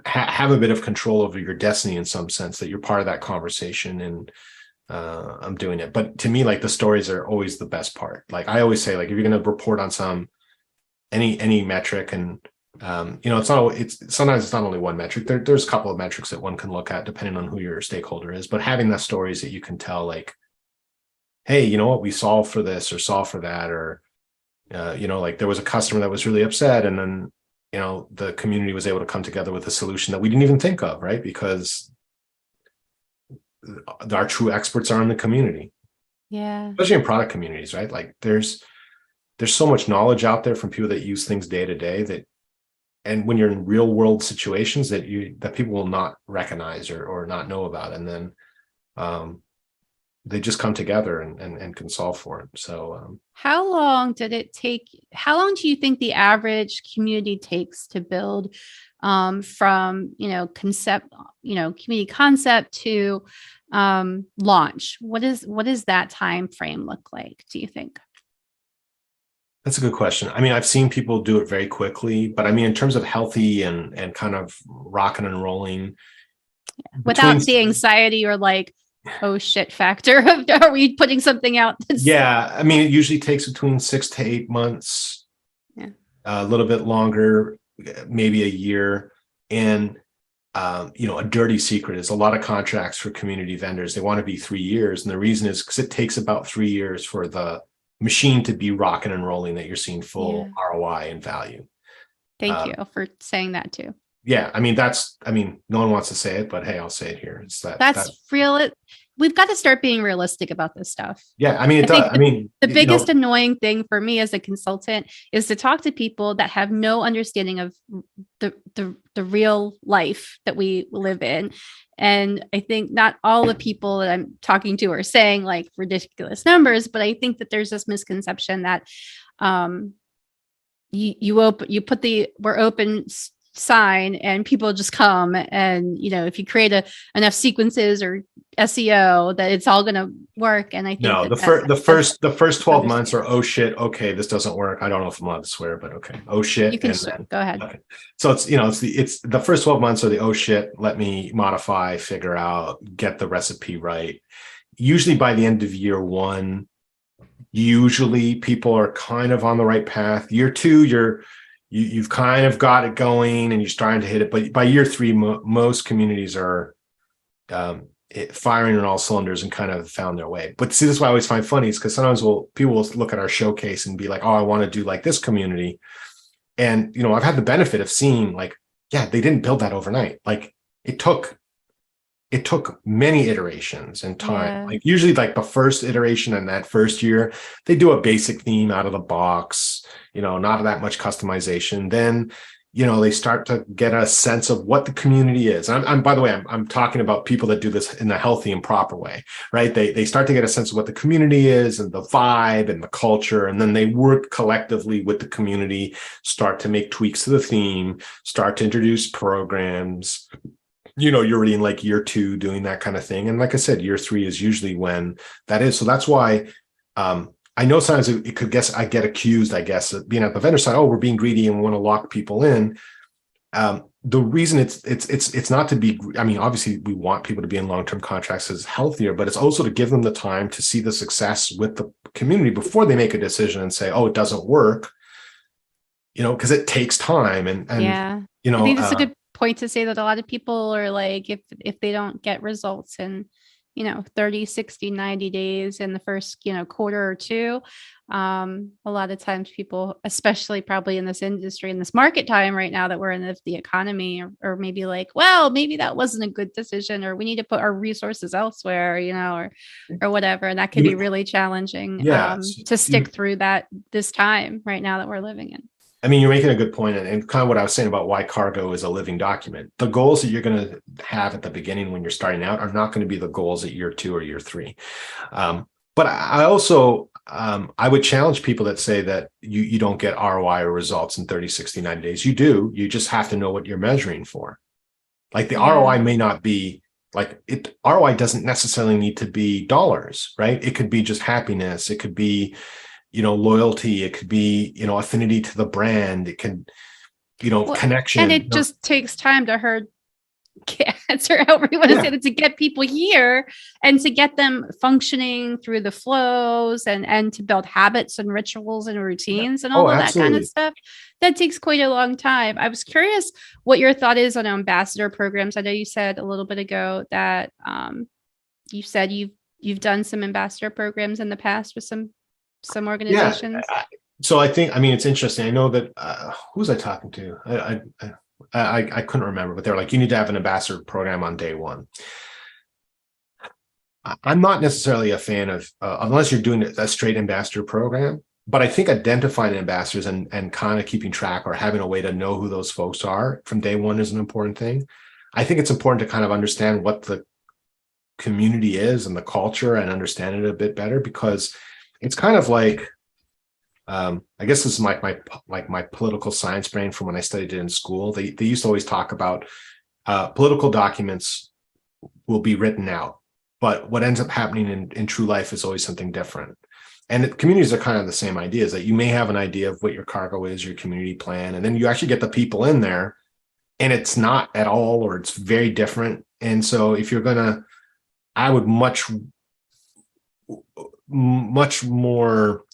Speaker 2: have a bit of control over your destiny in some sense, that you're part of that conversation. And I'm doing it. But to me, the stories are always the best part. I always say, if you're going to report on any metric, and sometimes it's not only one metric. There's a couple of metrics that one can look at depending on who your stakeholder is, but having the stories that you can tell, hey, you know what, we solved for this or solved for that, or there was a customer that was really upset, and then the community was able to come together with a solution that we didn't even think of, right? Because our true experts are in the community.
Speaker 1: Yeah,
Speaker 2: especially in product communities, right? There's so much knowledge out there from people that use things day to day, and when you're in real world situations that people will not recognize or not know about, and then they just come together and can solve for it. So
Speaker 1: how long do you think the average community takes to build from concept, community concept to launch? What is that time frame look like, do you think?
Speaker 2: That's a good question. I mean, I've seen people do it very quickly, but I mean, in terms of healthy and kind of rocking and rolling between,
Speaker 1: Without the anxiety or like, oh shit factor of, are we putting something out that's...
Speaker 2: yeah, I mean, it usually takes between 6 to 8 months,
Speaker 1: Yeah.
Speaker 2: a little bit longer, maybe a year. And a dirty secret is a lot of contracts for community vendors, they want to be 3 years. And the reason is because it takes about 3 years for the machine to be rocking and rolling, that you're seeing full ROI and value.
Speaker 1: Thank you for saying that too.
Speaker 2: Yeah, I mean, no one wants to say it, but hey, I'll say it here. It's
Speaker 1: that's real. We've got to start being realistic about this stuff.
Speaker 2: Yeah, I mean,
Speaker 1: the biggest annoying thing for me as a consultant is to talk to people that have no understanding of the real life that we live in. And I think not all the people that I'm talking to are saying like ridiculous numbers, but I think that there's this misconception that you put the "we're open" sign and people just come, and if you create enough sequences or SEO that it's all going to work. And I think
Speaker 2: the first 12 months are, oh shit, okay, this doesn't work. I don't know if I'm allowed to swear, but okay, oh shit.
Speaker 1: You can swear. Go ahead.
Speaker 2: Okay. So it's the first 12 months are the oh shit, let me modify, figure out, get the recipe right. Usually by the end of year one, usually people are kind of on the right path. Year two, you've kind of got it going and you're starting to hit it. But by year three, most communities are firing on all cylinders and kind of found their way. But see, this is what I always find funny is because sometimes people will look at our showcase and be like, oh, I want to do like this community. And, I've had the benefit of seeing like, yeah, they didn't build that overnight. Like it took many iterations and time.
Speaker 1: Yeah.
Speaker 2: Like usually like the first iteration in that first year, they do a basic theme out of the box, not that much customization. Then, they start to get a sense of what the community is. I'm by the way, I'm talking about people that do this in a healthy and proper way, right? They start to get a sense of what the community is and the vibe and the culture. And then they work collectively with the community, start to make tweaks to the theme, start to introduce programs. You're already in like year two doing that kind of thing. And like I said, year three is usually when that is. So that's why I know sometimes I get accused, I guess, of being at the vendor side, oh, we're being greedy and we want to lock people in. The reason it's not to be, I mean, obviously we want people to be in long-term contracts as healthier, but it's also to give them the time to see the success with the community before they make a decision and say, oh, it doesn't work, because it takes time. And
Speaker 1: yeah, I think that's a good point to say that a lot of people are like, if they don't get results in 30, 60, 90 days in the first quarter or two, a lot of times people, especially probably in this industry, in this market time right now that we're in, the economy, or maybe like, well, maybe that wasn't a good decision, or we need to put our resources elsewhere, or whatever, and that can be really challenging to stick through this time right now that we're living in.
Speaker 2: I mean, you're making a good point, and kind of what I was saying about why cargo is a living document. The goals that you're going to have at the beginning when you're starting out are not going to be the goals at year two or year three. But I also, I would challenge people that say that you don't get ROI or results in 30, 60, 90 days. You do. You just have to know what you're measuring for. Like the ROI may not be like it. ROI doesn't necessarily need to be dollars, right? It could be just happiness. It could be loyalty, it could be, affinity to the brand, it can, connection.
Speaker 1: And it just takes time to herd cats, or however you want to say it, to get people here and to get them functioning through the flows and to build habits and rituals and routines and all of that kind of stuff. That takes quite a long time. I was curious what your thought is on ambassador programs. I know you said a little bit ago that you said you've done some ambassador programs in the past with some organizations.
Speaker 2: Yeah. So I think, it's interesting. I know that who was I talking to? I couldn't remember, but they're like, you need to have an ambassador program on day one. I'm not necessarily a fan of unless you're doing a straight ambassador program, but I think identifying ambassadors and kind of keeping track or having a way to know who those folks are from day one is an important thing. I think it's important to kind of understand what the community is and the culture and understand it a bit better, because it's kind of like, I guess this is my political science brain from when I studied it in school. They used to always talk about political documents will be written out, but what ends up happening in true life is always something different. communities are kind of the same idea, is that you may have an idea of what your cargo is, your community plan, and then you actually get the people in there and it's not at all, or it's very different. And so if you're gonna, I would much more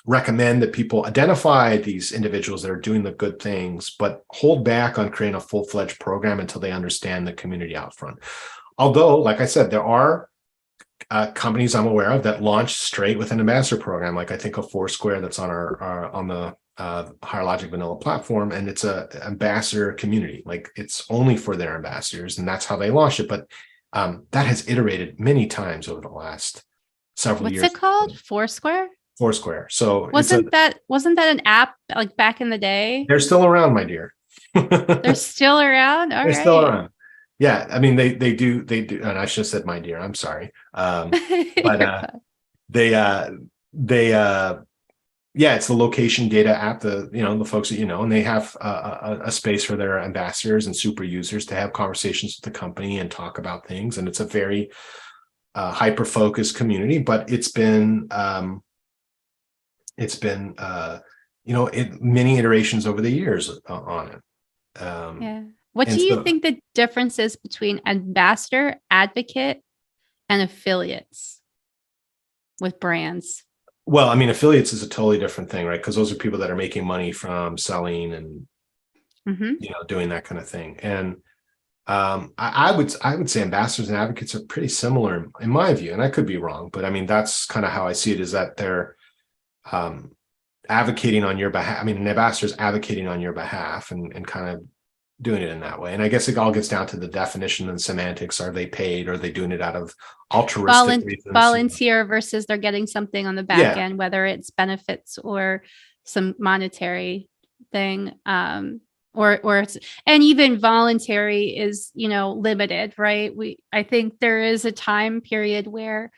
Speaker 2: recommend that people identify these individuals that are doing the good things, but hold back on creating a full-fledged program until they understand the community out front. Although, like I said, there are companies I'm aware of that launch straight with an ambassador program, like I think of Foursquare that's on on the Higher Logic Vanilla platform, and it's a ambassador community. Like it's only for their ambassadors, and that's how they launch it. But that has iterated many times over the last several years.
Speaker 1: What's it called? Foursquare?
Speaker 2: Foursquare. So
Speaker 1: wasn't that an app like back in the day?
Speaker 2: They're still around, my dear.
Speaker 1: They're still around. All
Speaker 2: they're
Speaker 1: right.
Speaker 2: still around. Yeah, I mean they do, and I should have said my dear. I'm sorry, but yeah, it's the location data app. The folks that and they have a space for their ambassadors and super users to have conversations with the company and talk about things, and it's a very hyper focused community. But it's been many iterations over the years on it.
Speaker 1: Yeah. What do you think the difference is between ambassador, advocate, and affiliates with brands?
Speaker 2: Well, I mean, affiliates is a totally different thing, right? Because those are people that are making money from selling and doing that kind of thing. And I would say ambassadors and advocates are pretty similar in my view, and I could be wrong, but I mean that's kind of how I see it, is that they're advocating on your behalf. I mean, an ambassador is advocating on your behalf and kind of doing it in that way. And I guess it all gets down to the definition and semantics. Are they paid? Or are they doing it out of altruistic reasons?
Speaker 1: Volunteer versus they're getting something on the back end, whether it's benefits or some monetary thing. Or it's, and even voluntary is, limited, right? I think there is a time period where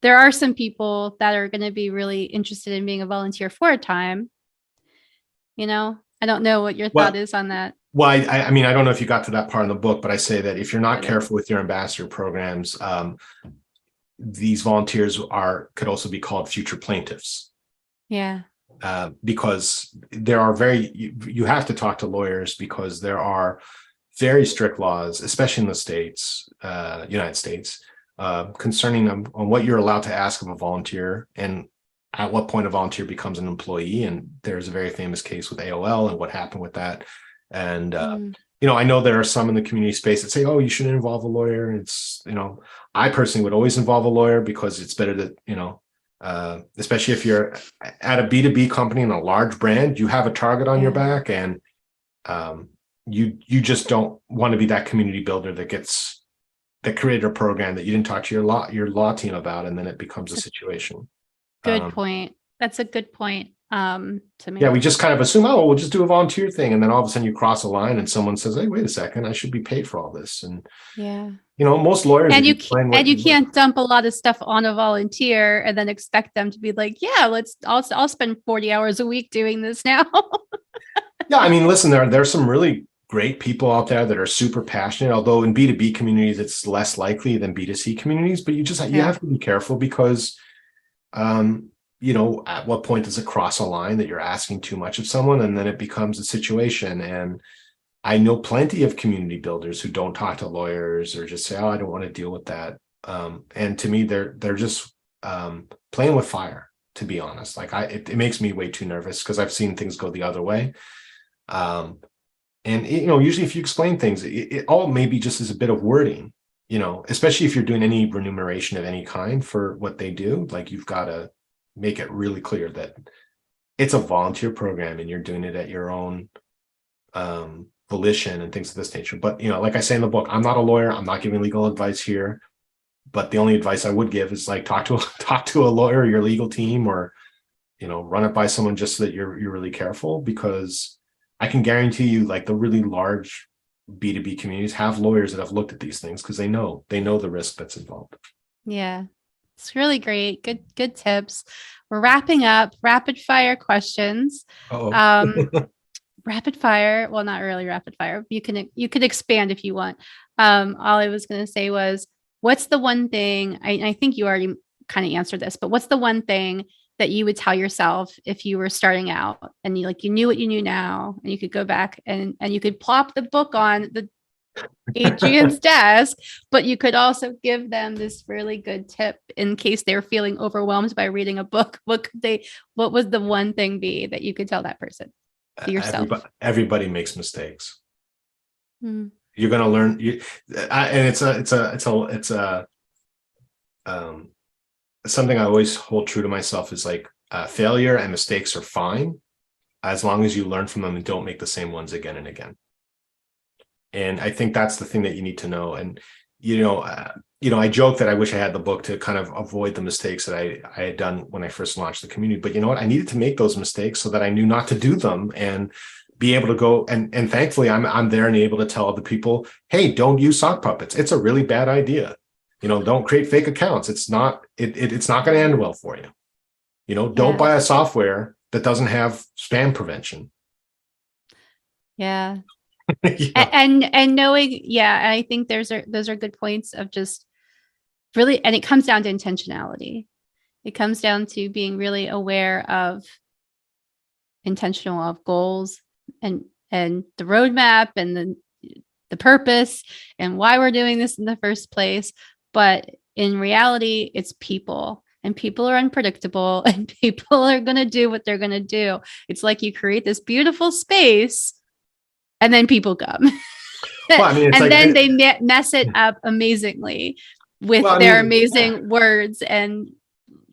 Speaker 1: there are some people that are going to be really interested in being a volunteer for a time. I don't know what your thought is on that.
Speaker 2: Well, I mean, I don't know if you got to that part in the book, but I say that if you're not careful with your ambassador programs, these volunteers could also be called future plaintiffs.
Speaker 1: Yeah.
Speaker 2: Because there are you have to talk to lawyers, because there are very strict laws, especially in the States, United States, concerning on what you're allowed to ask of a volunteer and at what point a volunteer becomes an employee. And there's a very famous case with AOL and what happened with that. And, I know there are some in the community space that say, oh, you shouldn't involve a lawyer. It's, I personally would always involve a lawyer, because it's better to, especially if you're at a B2B company and a large brand, you have a target on your back, and you just don't want to be that community builder that created a program that you didn't talk to your law team about, and then it becomes a situation.
Speaker 1: Good point. That's a good point. To me.
Speaker 2: Yeah, we just kind of assume, we'll just do a volunteer thing, and then all of a sudden you cross a line and someone says, hey, wait a second, I should be paid for all this. And most lawyers,
Speaker 1: and you can't dump a lot of stuff on a volunteer and then expect them to be like, yeah, I'll spend 40 hours a week doing this now.
Speaker 2: Yeah, I mean, listen, there's some really great people out there that are super passionate, although in B2B communities it's less likely than B2C communities. But you have to be careful, because at what point does it cross a line that you're asking too much of someone, and then it becomes a situation. And I know plenty of community builders who don't talk to lawyers, or just say, oh, I don't want to deal with that. And to me, they're just playing with fire, to be honest. Like it makes me way too nervous, because I've seen things go the other way. And usually if you explain things, it all maybe just is a bit of wording, especially if you're doing any remuneration of any kind for what they do. Like you've got to make it really clear that it's a volunteer program and you're doing it at your own volition and things of this nature. But, like I say in the book, I'm not a lawyer. I'm not giving legal advice here. But the only advice I would give is like talk to a lawyer, or your legal team, or, run it by someone, just so that you're really careful, because I can guarantee you, like the really large B2B communities have lawyers that have looked at these things, because they know the risk that's involved.
Speaker 1: Yeah. It's really great. Good tips. We're wrapping up. Rapid fire questions. Rapid fire. Well, not really rapid fire. You can expand if you want. All I was going to say was, what's the one thing, I think you already kind of answer this, but what's the one thing that you would tell yourself if you were starting out and you knew what you knew now, and you could go back and you could plop the book on the Adrian's desk, but you could also give them this really good tip in case they're feeling overwhelmed by reading a book? What would the one thing be that you could tell that person, to yourself?
Speaker 2: Everybody makes mistakes.
Speaker 1: Mm.
Speaker 2: You're going to learn, and it's something I always hold true to myself is like failure and mistakes are fine as long as you learn from them and don't make the same ones again and again. And I think that's the thing that you need to know. And, I joke that I wish I had the book to kind of avoid the mistakes that I had done when I first launched the community. But you know what? I needed to make those mistakes so that I knew not to do them and be able to go. And thankfully, I'm there and able to tell other people, hey, don't use sock puppets. It's a really bad idea. Don't create fake accounts. It's not going to end well for you. Don't buy a software that doesn't have spam prevention.
Speaker 1: Yeah. And knowing, and I think those are good points of just really, and it comes down to intentionality. It comes down to being really aware of intentional of goals and the roadmap and the purpose and why we're doing this in the first place. But in reality, it's people, and people are unpredictable, and people are going to do what they're going to do. It's like you create this beautiful space and then people come. Well, then they mess it up amazingly with their amazing words and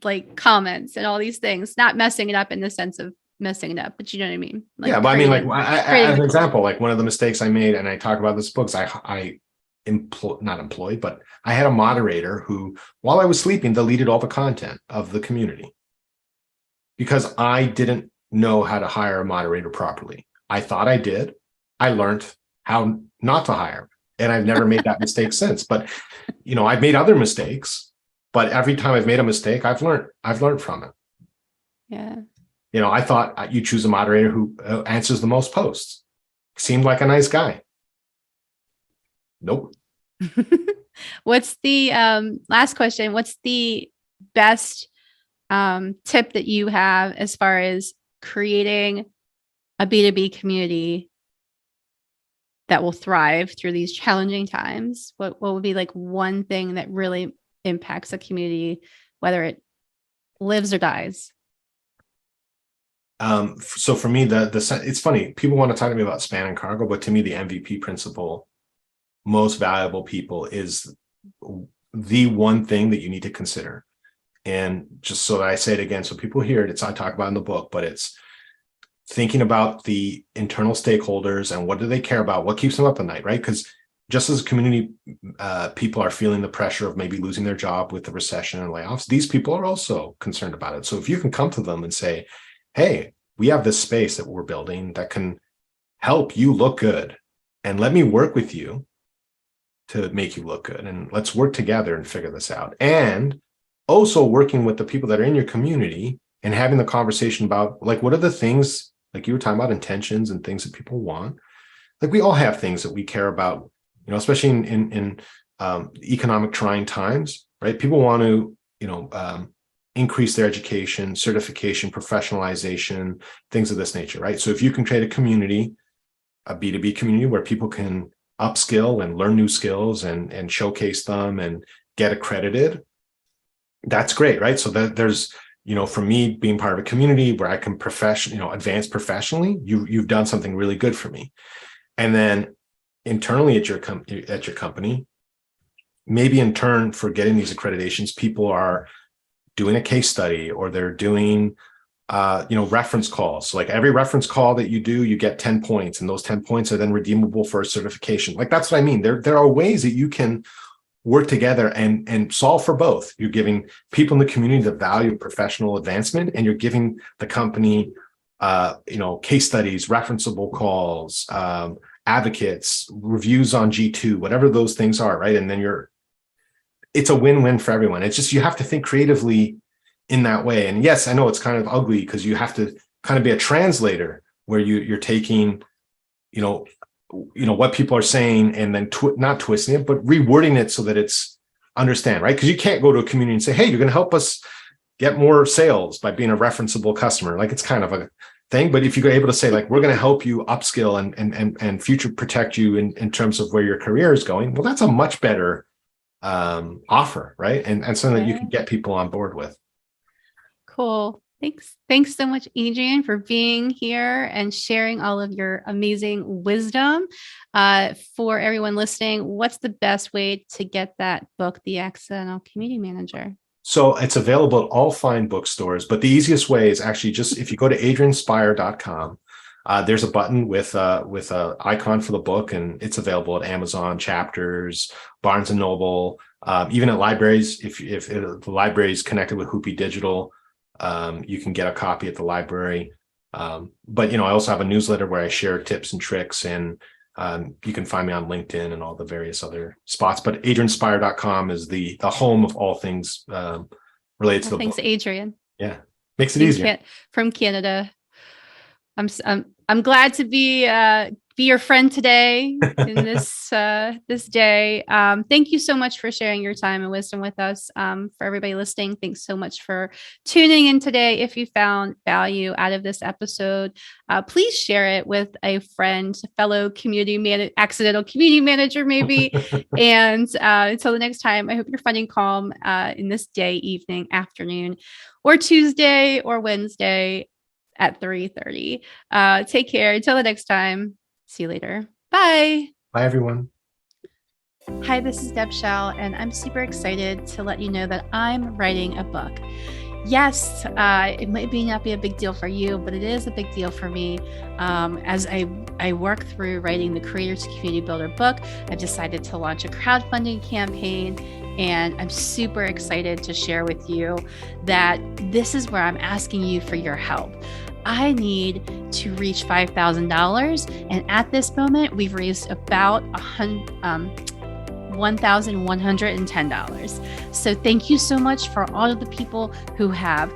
Speaker 1: like comments and all these things, not messing it up in the sense of messing it up, but you know what I mean?
Speaker 2: But I mean, as an example, like one of the mistakes I made, and I talk about this books, I had a moderator who, while I was sleeping, deleted all the content of the community because I didn't know how to hire a moderator properly. I thought I did. I learned how not to hire, and I've never made that mistake since. But I've made other mistakes, but every time I've made a mistake, I've learned from it.
Speaker 1: Yeah.
Speaker 2: I thought you choose a moderator who answers the most posts. Seemed like a nice guy. Nope.
Speaker 1: What's the last question? What's the best tip that you have as far as creating a B2B community that will thrive through these challenging times? What would be like one thing that really impacts a community, whether it lives or dies?
Speaker 2: So for me, it's funny. People want to talk to me about span and cargo, but to me, the MVP principle, most valuable people, is the one thing that you need to consider. And just so that I say it again, so people hear it, I talk about in the book, but it's thinking about the internal stakeholders and what do they care about? What keeps them up at night, right? Because just as community people are feeling the pressure of maybe losing their job with the recession and layoffs, these people are also concerned about it. So if you can come to them and say, hey, we have this space that we're building that can help you look good, and let me work with you to make you look good, and let's work together and figure this out. And also working with the people that are in your community and having the conversation about, like, what are the things, like you were talking about, intentions and things that people want. Like, we all have things that we care about, especially in economic trying times, right? People want to, increase their education, certification, professionalization, things of this nature, right? So if you can create a community, a B2B community where people can upskill and learn new skills and showcase them and get accredited, that's great, right? So that there's, for me, being part of a community where I can advance professionally, you've done something really good for me. And then internally at your company, maybe in turn for getting these accreditations, people are doing a case study, or they're doing reference calls. So like every reference call that you do, you get 10 points, and those 10 points are then redeemable for a certification. Like, that's what I mean. There are ways that you can work together and solve for both. You're giving people in the community the value of professional advancement, and you're giving the company case studies, referenceable calls, advocates, reviews on G2, whatever those things are, right? And then it's a win-win for everyone. It's just, you have to think creatively in that way. And yes, I know it's kind of ugly because you have to kind of be a translator where you're taking, what people are saying and then not twisting it, but rewording it so that it's understand, right? Because you can't go to a community and say, hey, you're going to help us get more sales by being a referenceable customer. Like, it's kind of a thing. But if you're able to say, like, we're going to help you upskill and future protect you in terms of where your career is going, well, that's a much better offer, right? And something that you can get people on board with.
Speaker 1: Cool. Thanks so much, Adrian, for being here and sharing all of your amazing wisdom. For everyone listening, what's the best way to get that book, The Accidental Community Manager?
Speaker 2: So it's available at all fine bookstores, but the easiest way is actually just if you go to adrianspeyer.com, there's a button with a icon for the book, and it's available at Amazon, Chapters, Barnes and Noble, even at libraries. If the library is connected with Hoopy Digital, you can get a copy at the library. But I also have a newsletter where I share tips and tricks, and you can find me on LinkedIn and all the various other spots. But adrianspeyer.com is the home of all things related to the
Speaker 1: Thanks,
Speaker 2: book.
Speaker 1: Adrian.
Speaker 2: Yeah, makes it easier.
Speaker 1: From Canada. I'm glad to be your friend today in this this day. Thank you so much for sharing your time and wisdom with us. For everybody listening, thanks so much for tuning in today. If you found value out of this episode, please share it with a friend, fellow accidental community manager, maybe. And until the next time, I hope you're finding calm in this day, evening, afternoon, or Tuesday or Wednesday at 3:30. Take care. Until the next time. See you later. Bye.
Speaker 2: Bye, everyone.
Speaker 1: Hi, this is Deb Shell, and I'm super excited to let you know that I'm writing a book. Yes, it might not be a big deal for you, but it is a big deal for me. As I work through writing the Creator to Community Builder book, I've decided to launch a crowdfunding campaign, and I'm super excited to share with you that this is where I'm asking you for your help. I need to reach $5,000, and at this moment, we've raised about $1,110. So thank you so much for all of the people who have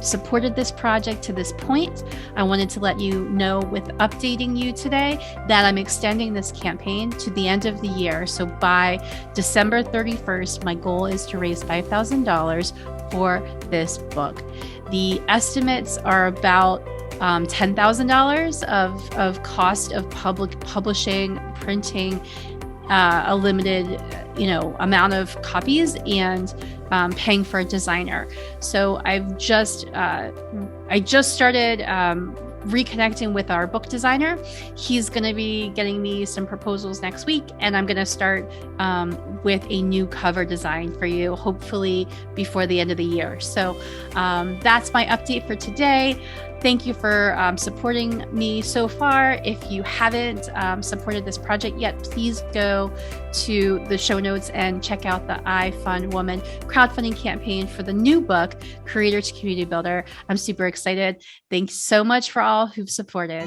Speaker 1: supported this project to this point. I wanted to let you know, with updating you today, that I'm extending this campaign to the end of the year. So by December 31st, my goal is to raise $5,000 for this book. The estimates are about $10,000 of cost of publishing, printing, a limited, amount of copies, and paying for a designer. So I just started reconnecting with our book designer. He's going to be getting me some proposals next week, and I'm going to start with a new cover design for you, hopefully before the end of the year. So that's my update for today. Thank you for supporting me so far. If you haven't supported this project yet, please go to the show notes and check out the I Fund Woman crowdfunding campaign for the new book, Creator to Community Builder. I'm super excited. Thanks so much for all who've supported.